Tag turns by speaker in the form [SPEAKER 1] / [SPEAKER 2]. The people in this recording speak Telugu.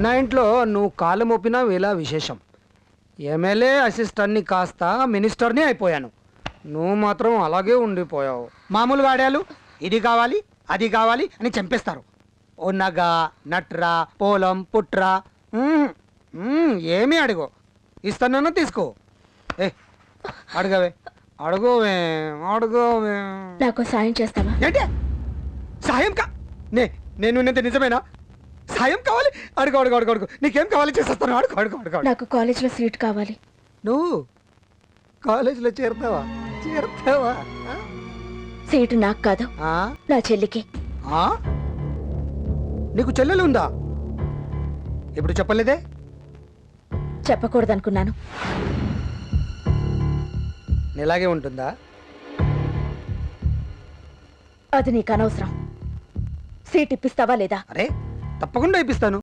[SPEAKER 1] నా ఇంట్లో నువ్వు కాలు మోపినా వేళ విశేషం. ఎమ్మెల్యే అసిస్టెంట్ని కాస్త మినిస్టర్ని అయిపోయాను. నువ్వు మాత్రం అలాగే ఉండిపోయావు. మామూలు వాడాలు ఇది కావాలి అది కావాలి అని చంపేస్తారు. ఓ నగ నట్రా పోలం పుట్రా ఏమీ అడుగు, ఇస్తానన్నా తీసుకో. ఏ అడగవే అడుగోవే అడుగోవే.
[SPEAKER 2] నాకు సాయం చేస్తావా?
[SPEAKER 1] ఏంటి సాయం నేను నిజమేనా? సాయం కావాలి? అడుగు అడుగు అడుగు అడుగు. నీకేం కావాలి చేసేస్తాను. అడుగు అడుగు అడుగు.
[SPEAKER 2] నాకు కాలేజీలో సీట్ కావాలి.
[SPEAKER 1] నువ్వు కాలేజీలో చేరుతావా?
[SPEAKER 2] సీటు నాకు కాదు, నా చెల్లికి.
[SPEAKER 1] నీకు చెల్లెలు ఉందా? ఇప్పుడు చెప్పలేదే.
[SPEAKER 2] చెప్పకూడదనుకున్నాను.
[SPEAKER 1] ఇలాగే ఉంటుందా?
[SPEAKER 2] అది నీకు అనవసరం. సీట్ ఇప్పిస్తావా లేదా?
[SPEAKER 1] అరే తప్పకుండా ఇప్పిస్తాను.